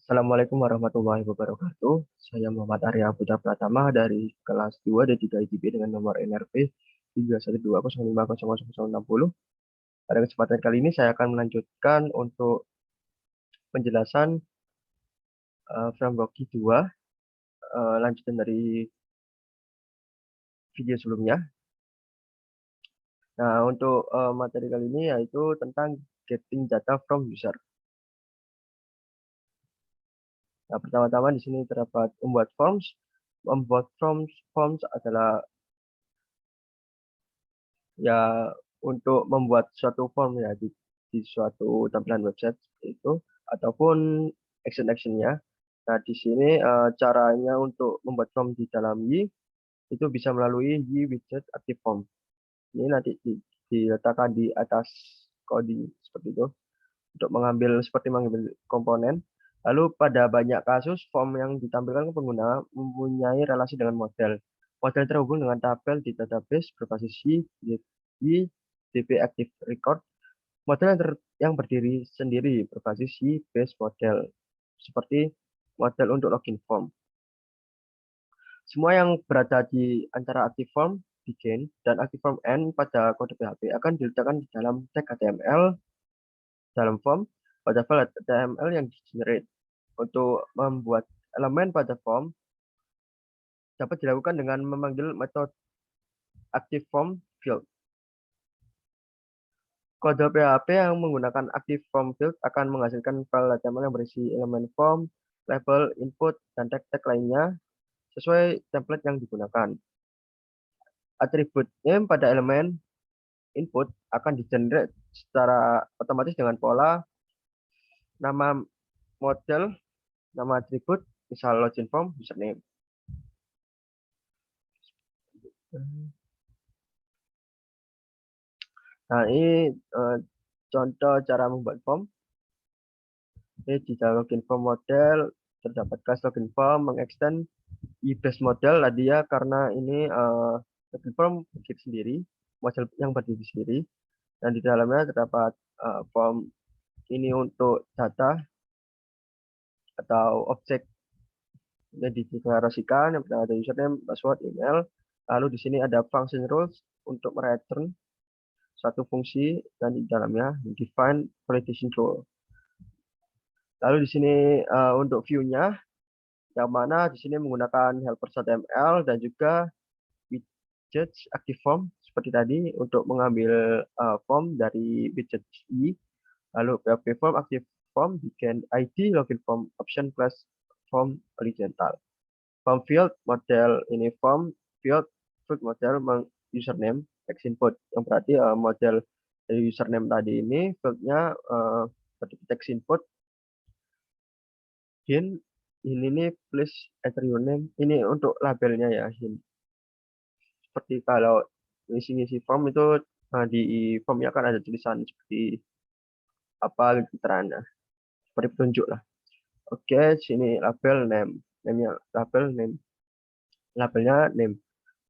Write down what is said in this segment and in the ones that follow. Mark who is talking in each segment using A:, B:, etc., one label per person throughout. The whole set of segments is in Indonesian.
A: Assalamualaikum warahmatullahi wabarakatuh. Saya Muhammad Arya Putra Pratama dari kelas 2 D3 ITB dengan nomor NRP 312050060. Pada kesempatan kali ini saya akan melanjutkan untuk penjelasan framework Q2, lanjutan dari video sebelumnya. Nah, untuk materi kali ini yaitu tentang getting data from user. Nah, pertama-tama di sini terdapat membuat forms. Membuat forms adalah ya untuk membuat suatu form ya di suatu tampilan website itu ataupun action-actionnya. Nah, di sini caranya untuk membuat form di dalam Y itu bisa melalui Y widget active form. Ini nanti diletakkan di atas kode seperti itu untuk mengambil komponen. Lalu pada banyak kasus form yang ditampilkan ke pengguna mempunyai relasi dengan model. Model terhubung dengan tabel di database berbasis Y, DB Active Record. Model yang berdiri sendiri berbasis Y base model, seperti model untuk login form. Semua yang berada di antara active form begin dan active form end pada kode PHP akan diletakkan di dalam tag HTML dalam form pada file HTML yang di-generate. Untuk membuat elemen pada form dapat dilakukan dengan memanggil metode active form field. Kode PHP yang menggunakan active form field akan menghasilkan file HTML yang berisi elemen form, label, input, dan tag-tag lainnya sesuai template yang digunakan. Atribut name pada elemen input akan di-generate secara otomatis dengan pola nama model, nama atribut, misal login form, username. Nah, ini contoh cara membuat form. Ini di dalam login form model terdapat kelas login form mengextend base model tadi ya, karena ini login form berdiri sendiri, model yang berdiri sendiri, dan di dalamnya terdapat form ini untuk data atau objek yang dideklarasikan. Yang pertama ada username, password, email. Lalu di sini ada function rules untuk mereturn suatu fungsi, dan di dalamnya define validation rule. Lalu di sini untuk view-nya, yang mana di sini menggunakan helper.html dan juga widget active form seperti tadi untuk mengambil form dari widget I. Lalu PHP form active form bikin ID login form option plus form horizontal. Form field model ini form field model username text input, yang berarti model dari username tadi ini fieldnya text input hint ini nih please enter your name, ini untuk labelnya ya hint. Seperti kalau ngisi form itu di formnya kan ada tulisan seperti apa keterangannya, seperti petunjuk lah. Oke, sini label name, labelnya name.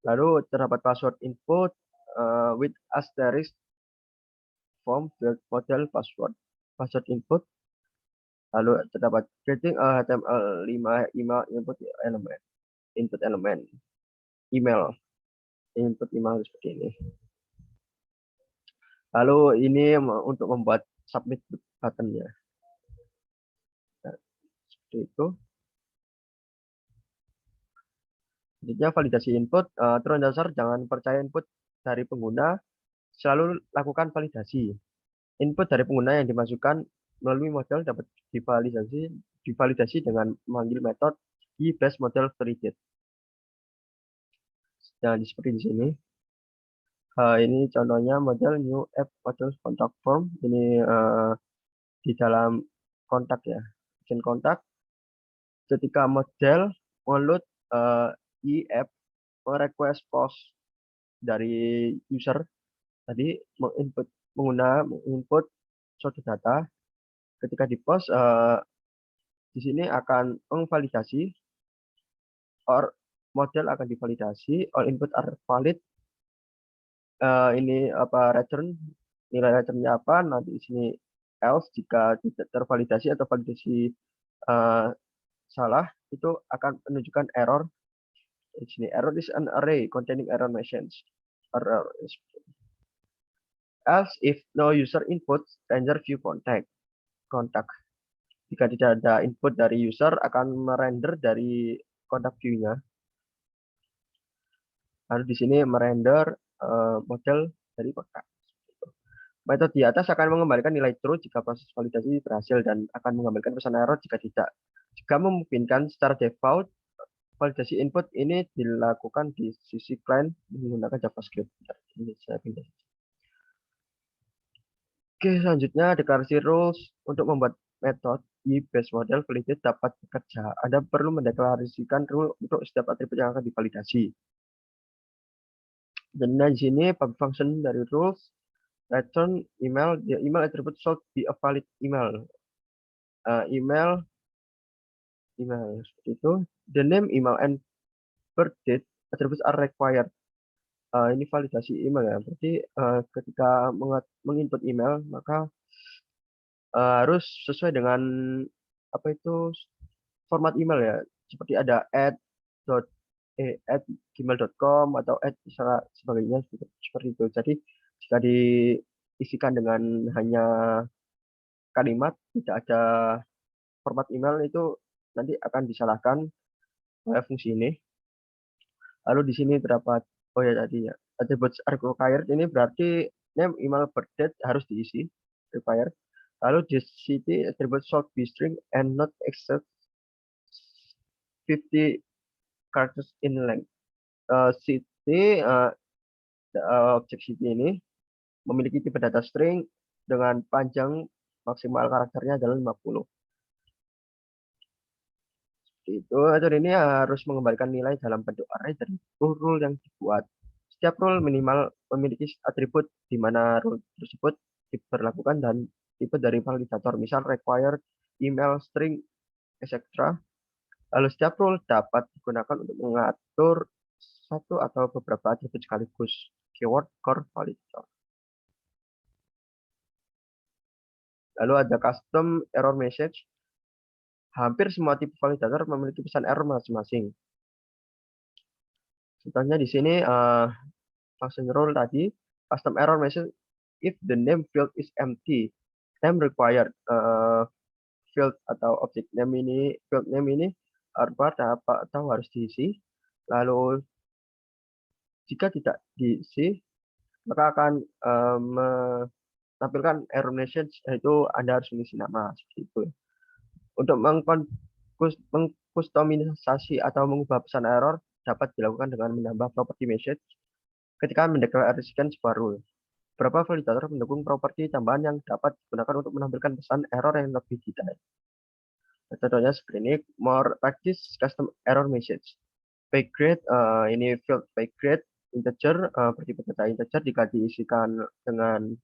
A: Lalu terdapat password input with asterisk form field model password input. Lalu terdapat creating HTML 5 email input element email input email seperti ini. Lalu ini untuk membuat submit buttonnya. Nah, seperti itu. Selanjutnya validasi input. Aturan dasar jangan percaya input dari pengguna, selalu lakukan validasi. Input dari pengguna yang dimasukkan melalui model dapat divalidasi dengan memanggil metode base model validate. Nah, seperti di sini. Ini contohnya model new app model contact form. Ini di dalam kontak ya, bikin kontak. Ketika model download app request post dari user tadi menginput suatu data. Ketika di post di sini akan memvalidasi, or model akan divalidasi, all input are valid. Ini apa return, nilai returnnya apa, nanti di sini else jika tidak tervalidasi atau validasi salah, itu akan menunjukkan error. Di sini error is an array containing error message. Error is else if no user input, render view kontak. Jika tidak ada input dari user, akan merender dari kontak view-nya. Lalu di sini merender model dari kontak. Metode di atas akan mengembalikan nilai true jika proses validasi berhasil dan akan mengembalikan pesan error jika tidak. Jika memungkinkan, secara default, validasi input ini dilakukan di sisi client menggunakan JavaScript. Ini saya pindah. Oke, selanjutnya deklarasi rules untuk membuat metode di base model validate dapat bekerja. Anda perlu mendeklarasikan rule untuk setiap atribut yang akan divalidasi. Dan di sini public function dari rules return email, the email attribute should be a valid email. Email seperti itu. The name, email, and birth date attributes are required. Ini validasi email ya. Berarti ketika menginput email maka harus sesuai dengan apa itu format email ya. Seperti ada @gmail.com atau sebagainya seperti itu. Jadi jika diisikan dengan hanya kalimat tidak ada format email itu nanti akan disalahkan oleh fungsi ini. Lalu di sini terdapat tadi ya attributes are required, ini berarti name, email, birth date harus diisi required. Lalu di sini attribute should be string and not exceed 50 characters in length. City objek city ini memiliki tipe data string dengan panjang maksimal karakternya adalah 50. Itu atur ini harus mengembalikan nilai dalam bentuk array dari rule yang dibuat. Setiap rule minimal memiliki atribut di mana rule tersebut diberlakukan dan tipe dari validator, misal required, email, string, etc. Lalu setiap rule dapat digunakan untuk mengatur satu atau beberapa atribut sekaligus. Keyword core validator. Lalu ada custom error message. Hampir semua tipe validator memiliki pesan error masing-masing. Contohnya di sini function rule tadi, custom error message if the name field is empty, name required. Field atau object name ini, field name ini atau harus diisi. Lalu jika tidak diisi, maka akan menampilkan error message, yaitu Anda harus mengisi nama seperti itu. Untuk mengkustomisasi atau mengubah pesan error dapat dilakukan dengan menambah property message ketika mendeklarasikan sebuah rule. Beberapa validator mendukung properti tambahan yang dapat digunakan untuk menampilkan pesan error yang lebih detail. Contohnya seperti ini, more practice custom error message. Pay grade, ini field pay grade integer, bertipe data integer jika diisikan dengan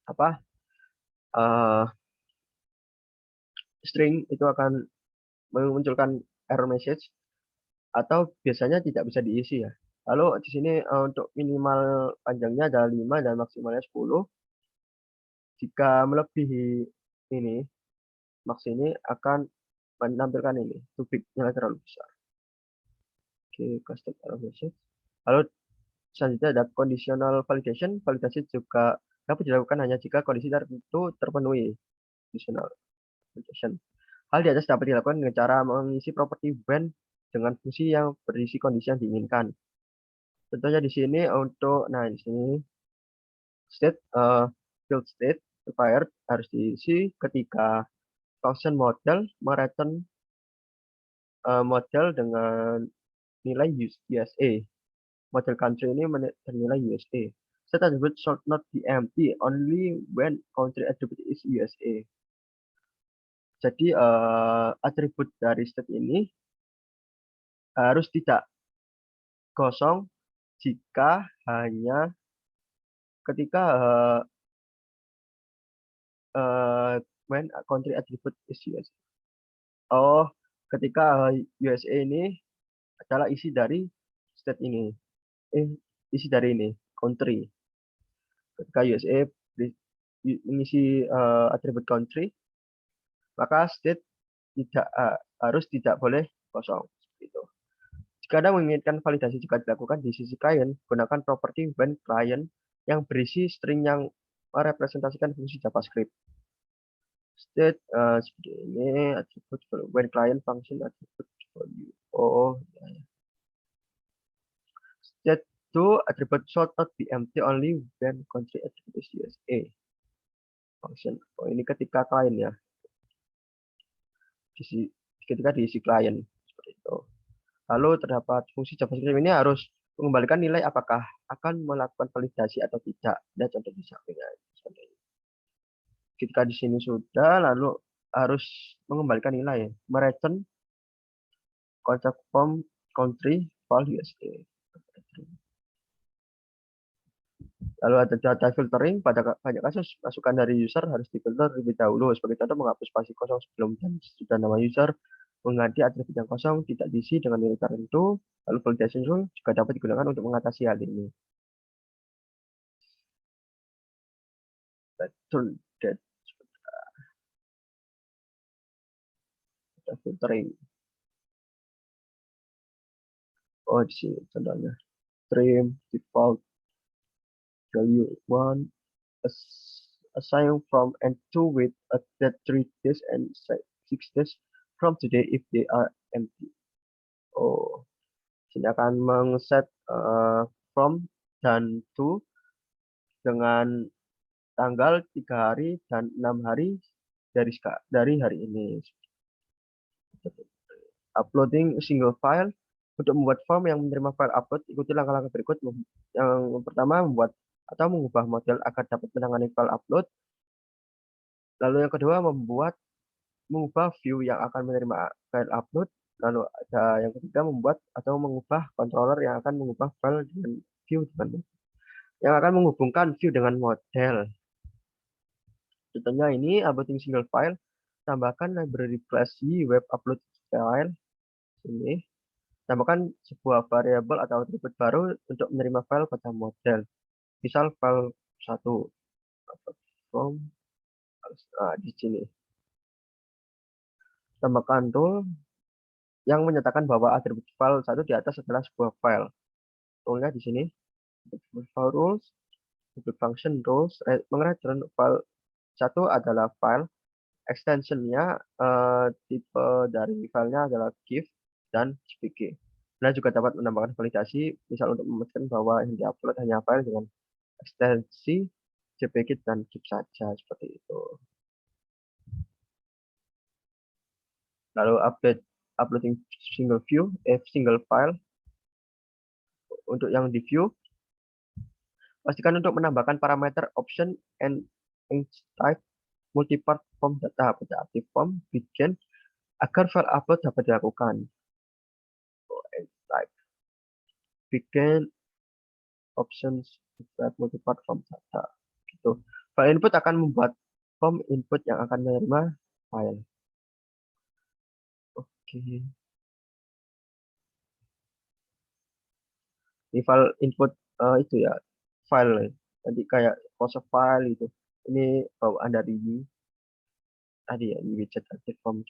A: apa? String itu akan memunculkan error message atau biasanya tidak bisa diisi ya. Lalu di sini untuk minimal panjangnya ada 5 dan maksimalnya 10. Jika melebihi ini, max ini akan menampilkan ini, too big-nya terlalu besar. Oke, custom error message. Lalu selanjutnya ada conditional validation. Validasi juga dapat dilakukan hanya jika kondisi tertentu terpenuhi. Conditional validation. Hal di atas dapat dilakukan dengan cara mengisi properti when dengan fungsi yang berisi kondisi yang diinginkan. Contohnya di sini untuk, di sini state, field state required harus diisi ketika function model mereturn model dengan nilai USA. Model country ini bernilai USA. Set attribute should not be empty only when country attribute is USA. Jadi atribut dari state ini harus tidak kosong jika hanya ketika when country attribute is USA. Oh, ketika USA ini adalah isi dari state ini. Isi dari ini, country. Ketika USA mengisi atribut country, maka state harus tidak boleh kosong. Gitu. Jika Anda menginginkan validasi juga dilakukan di sisi klien, gunakan properti when client yang berisi string yang merepresentasikan fungsi JavaScript. State seperti ini, attribute when client function attribute value. Oh, ya, ya. State to attribute should not be empty only when country attribute is USA. Function. Oh, ini ketika klien ya. Ketika diisi klien seperti itu. Lalu terdapat fungsi JavaScript ini harus mengembalikan nilai apakah akan melakukan validasi atau tidak. Dan contoh di sampingnya. Ketika di sini sudah, lalu harus mengembalikan nilai. Mereturn concept from country file USA. Lalu ada data filtering. Pada banyak kasus, masukan dari user harus difilter terlebih dahulu. Sebagai contoh, menghapus spasi kosong sebelum dan sudah nama user, mengganti atribut yang kosong tidak diisi dengan nilai tertentu. Lalu validation rule juga dapat digunakan untuk mengatasi hal ini. Betul, data filtering. Oh, di sini contohnya. Stream default value 1 assign from and to with a date 3 days and 6 days from today if they are empty. Oh, sini akan mengset from dan to dengan tanggal 3 hari dan 6 hari dari hari ini. Uploading single file. Untuk membuat form yang menerima file upload, ikuti langkah-langkah berikut. Yang pertama, membuat atau mengubah model agar dapat menangani file upload. Lalu yang kedua, mengubah view yang akan menerima file upload. Lalu ada yang ketiga, membuat atau mengubah controller yang akan mengubah file dengan view yang akan menghubungkan view dengan model. Contohnya ini uploading single file, tambahkan library class web upload file ini. Tambahkan sebuah variabel atau atribut baru untuk menerima file pada model. Misal file 1 from di sini. Tambahkan rule yang menyatakan bahwa atribut file 1 di atas adalah sebuah file. Rule-nya di sini. File rules, function rules, mengereturn file 1 adalah file. Extension-nya tipe dari filenya adalah GIF dan JPG. Nah, juga dapat menambahkan validasi, misal untuk memastikan bahwa yang diupload hanya file dengan ekstensi JPG dan GIF saja, seperti itu. Lalu uploading single file. Untuk yang di view, pastikan untuk menambahkan parameter option and type multipart form data pada active form begin agar file upload dapat dilakukan. Type begin options type multipart form data. Gitu. File input akan membuat form input yang akan menerima file. Oke. Ini file input itu ya, file nanti kayak post file itu. Ini bawaan dari tadi ya, widget active form.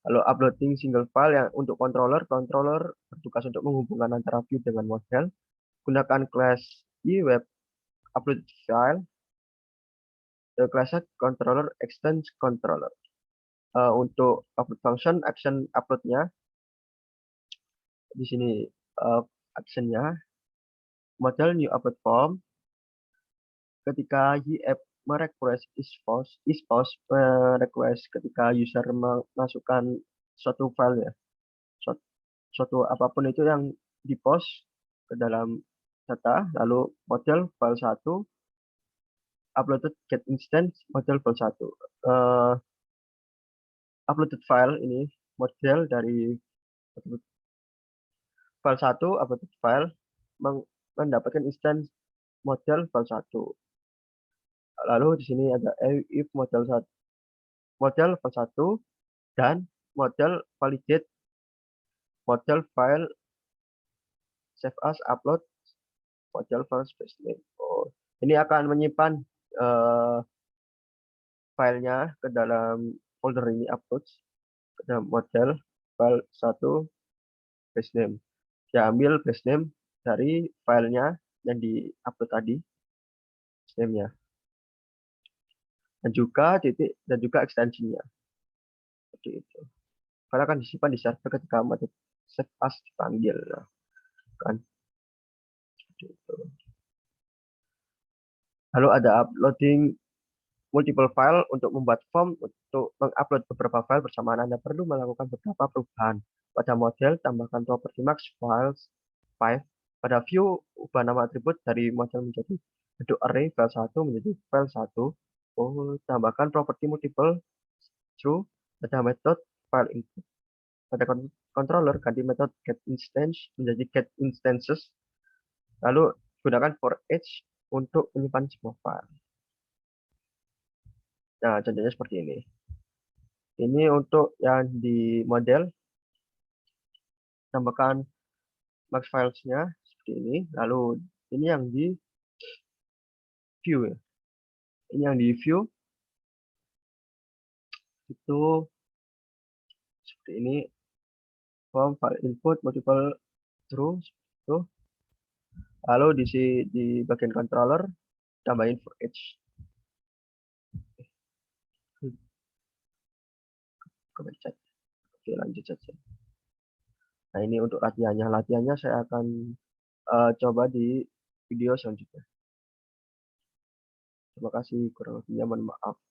A: Lalu uploading single file yang untuk controller bertugas untuk menghubungkan antara view dengan model. Gunakan class web upload file. Class controller extend controller. Untuk upload function action uploadnya di sini actionnya model new upload form. Ketika YF merequest is post request ketika user memasukkan suatu file ya, suatu apapun itu yang di post ke dalam data, lalu model file 1 uploaded get instance model file 1 uploaded file ini model dari file 1 uploaded file mendapatkan instance model file 1. Lalu di sini ada if model file 1 dan model validate model file save as upload model file specimen. Ini akan menyimpan filenya ke dalam folder ini uploads, ada model file 1 base name. Dia ambil base name dari filenya yang di-upload tadi, base name-nya. Dan juga titik dan juga ekstensinya. Seperti itu. Karena akan disimpan di server ketika metode save as dipanggil. Nah, kan. Seperti itu. Lalu ada uploading multiple file untuk membuat form untuk mengupload beberapa file bersamaan. Anda perlu melakukan beberapa perubahan. Pada model, tambahkan property max files 5. Pada view, ubah nama atribut dari model menjadi bentuk array file 1 menjadi file 1. Tambahkan property multiple true. Pada metode file input. Pada controller, ganti metode get instance menjadi get instances. Lalu gunakan for each untuk menyimpan sebuah file. Nah, contohnya seperti ini. Ini untuk yang di model, tambahkan max filesnya seperti ini. Lalu ini yang di view ya. Ini yang di view itu seperti ini. Form file input multiple true itu. Lalu di bagian controller tambahin for each. Oke, lanjut saja. Nah, ini untuk latihannya. Latihannya saya akan coba di video selanjutnya. Terima kasih, kurang lebihnya mohon maaf.